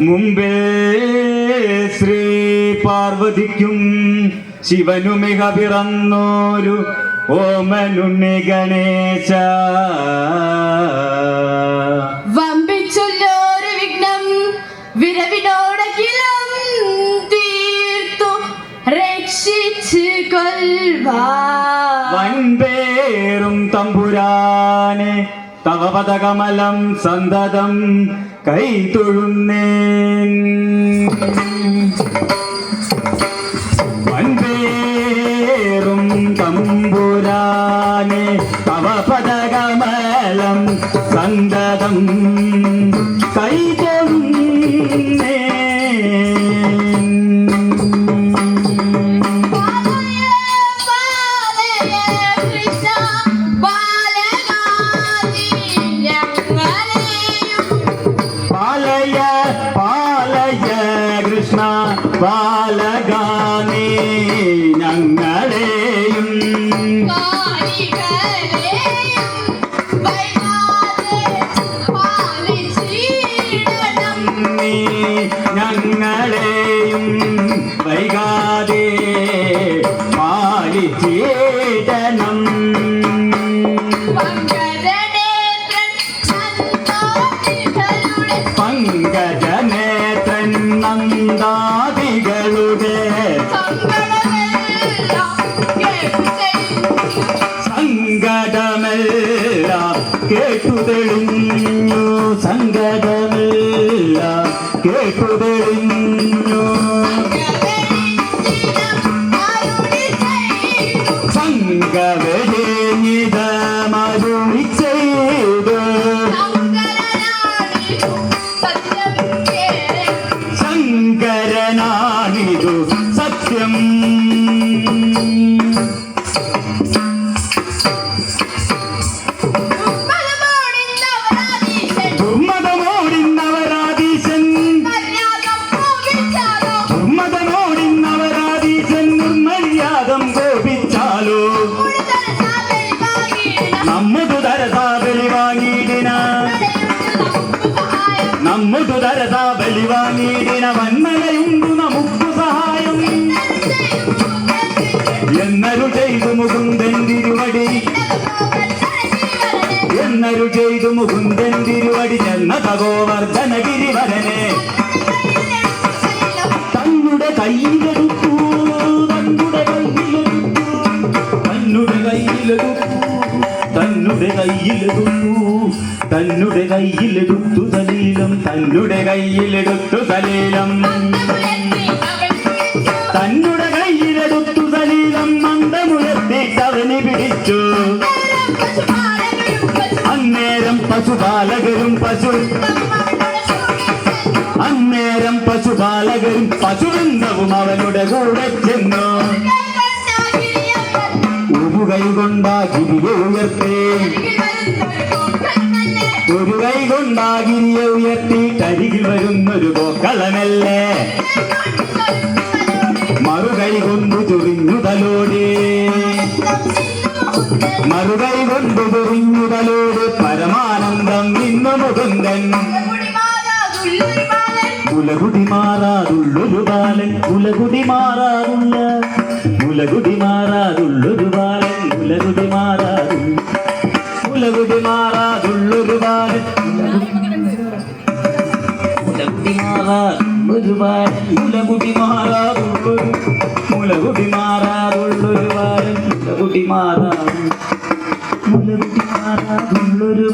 മുമ്പേ ശ്രീ പാർവതിക്കും ശിവനുമിക പിറന്നോരു ഓമനുണ്ണി ഗണേശ വമ്പിച്ചുള്ളൊരു വിഘ്നം വിരവിനോടകിലം തീർത്തു രക്ഷിച്ചു കൊൽവാൻ വൻപേറും തമ്പുരാനെ തവ പദകമലം സന്തതം കൈതൊഴുന്നേൻ വൻപേറും തമ്പുരാനെ തവ പദകമലം സന്തതം കൈതൊഴുന്നേൻ ബാലഗാനേ ഞങ്ങളെയും ഞങ്ങളെയും വൈകാതെ പാലിച്ചേടനം പങ്കജനേത്രൻ നന്ദാദികളുടെ സങ്കടമെല്ലാം കേട്ടുതെളിഞ്ഞു സങ്കടമെല്ലാം കേട്ടുതെളിഞ്ഞു സംഘവേനിതമരുളി ചെയ്തു ശങ്കരനാണിതു സത്യം നമ്മുടു തരതാ ബലിവാനീടിന വന്മലയുണ്ടു നമുക്കു സഹായം എന്നരു ചെയ്തു മുകുന്ദൻ തിരുവടി എന്നരു ചെയ്തു മുകുന്ദൻ തിരുവടി ചെന്ന തപോവർദ്ധനഗിരിവരനെ തന്നുടെ കയ്യിലെടുത്തു തന്നുടെ കയ്യിലെടുത്തു തന്നുടെ കയ്യിലെടുത്തു തന്നുടെ കയ്യിലെടുത്തു തന്നുടെ കയ്യിലെടുത്തു സലീലം തന്നുടെ കയ്യിലെടുത്തു സലീലം തന്നുടെ കയ്യിലെടുത്തു സലീലം മന്ദമുയർത്തിട്ടവന് പിടിച്ചു അന്നേരം പശുപാലകരും അന്നേരം പശുപാലകരും പശുവൃന്ദവും അവനുടെ കൂടെ ചെന്നു ഉരുകൈ കൊണ്ടാ ഗിരിയെ ഉയർത്തേ ഒരു കൈ കൊണ്ടാകിരിയെ ഉയർത്തി കരികിൽ വരുന്നൊരു പോക്കളമല്ലേ മറുകൈ കൊണ്ടു ചൊറിഞ്ഞു തലോടെ മറുകൈ കൊണ്ടു ചൊറിഞ്ഞു തലോട് പരമാനന്ദം നിന്നു മുകുന്ദൻ മുലകുടി മാറാതുള്ളൊരു ബാലൻ മുലകുടി മാറാതുള്ള മുലകുടി മാറാതുള്ളൊരു ബാലൻ മുലകുടി മാറാതുള്ള മുലകുടി മാറാതുള്ളൊരു ബാലൻ മുലകുടി മാറാതുള്ളൊരു ബാലൻ മുലകുടി മാറാതുള്ളൊരു മുലകുടി മാറാതുള്ളൊരു ബാലൻ മുലകുടി മാറാതുള്ളൊരു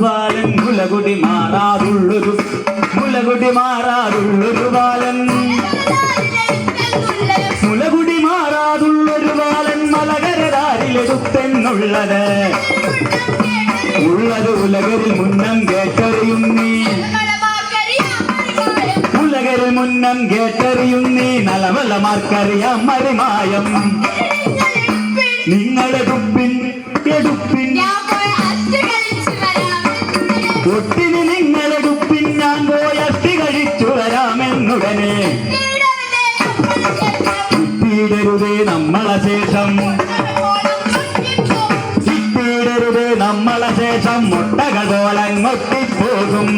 ബാലൻ മുലകുടി മാറാതുള്ളൊരു മുലകുടി മാറാതുള്ളൊരു ബാലൻ മുലകുടി മാറാതുള്ളൊരു ബാലൻ മലകരതാരിലെടുത്തെന്നുള്ളത് ഉള്ളത് ഉലകരിൽ മുന്നം കേട്ടറിയും നീ ഉലകരിൽ മുന്നം കേട്ടറിയും നീ നലവലമാർക്കറിയാം മറിമായം നിങ്ങളെടുപ്പിൻ എടുപ്പിൻ ഒട്ടിന് നിങ്ങളെടുപ്പിൻ ഞാൻ പോയി അട്ടി കഴിച്ചു വരാമെന്നുടനെ ഇട്ടിടരുതേ നമ്മളെ ശേഷം ഇട്ടിടരുതേ നമ്മളെ ശേഷം മുട്ടകൾ പോലങ്ങൊട്ടിപ്പോകും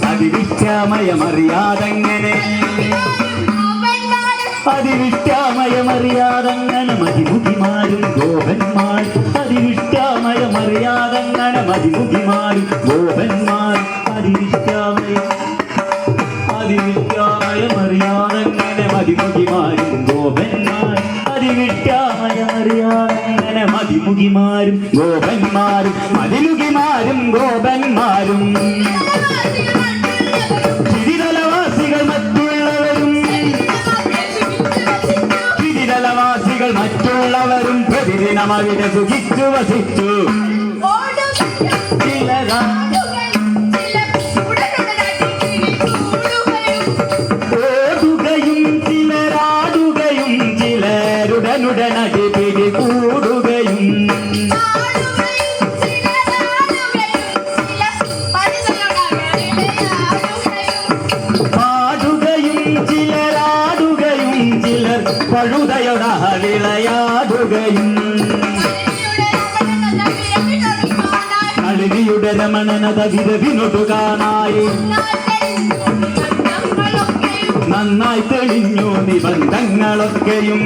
അതിവിഷ്ടാമയമറിയാതെങ്ങനെ അതിവിഷ്ടാമയമറിയാതെങ്ങനെ മതിമുഖിമാരും ഗോപന്മാർ അതിവിഷ്ടാമയമറിയാതെങ്ങനെ മതിമുഖിമാരും ഗോപന്മാർ അതിവിഷ്ടാമയമറിയാതെങ്ങനെ മതിമുഖിമാരും ഗോപന്മാർ അതിവിഷ്ടാമയമറിയാതെങ്ങനെ മതിമുഖിമാരും ഗോപന്മാരും മതിമുഖിമാരും ഗോപന്മാരും ചിരിതലവാസികൾ മറ്റുള്ളവരും ചിരിതലവാസികൾ മറ്റുള്ളവരും പ്രതിദിനം അവിടെ സുഖിച്ചു വസിച്ചു ഓടുകയും ചിലരാടുകയും ചിലരുടനുടനടി പിടികൂടുകയും പഴുതയുടെ വിളയാടുകയും നളിനിയുടെ രമണനത വിരവിനൊടു കാണായി നന്നായി തെളിഞ്ഞു നിബന്ധങ്ങളൊക്കെയും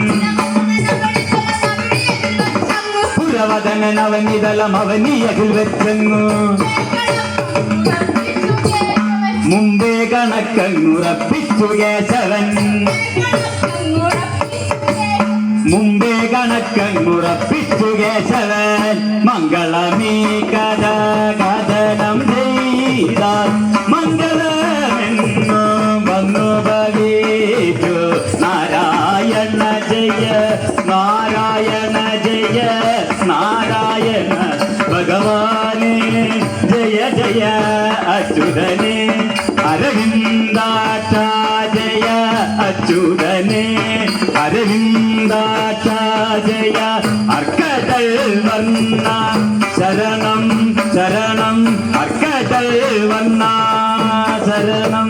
പുരവദനൻ അവനിതലം അവനിയതിൽ വെച്ചെങ്ങു മുമ്പേ കണക്കങ്ങുറപ്പിച്ചു കേശവൻ മുമ്പേ കണക്കങ്ങുറപ്പിച്ചു കേശവൻ മംഗളമീ കഥ കഥനം ചെയ്ത മംഗളമെന്നു വന്നു ഭവിച്ചു നാരായണ ജയ നാരായണ ജയ നാരായണ ഭഗവാനേ ജയ ജയ അച്യുതനേ അരവിന്ദാക്ഷ ജയ അച്യുതനേ അരവിന്ദാക്ഷ ജയ അർക്കടൽ വന്ന ശരണം ശരണം അർക്കടൽ വന്ന ശരണം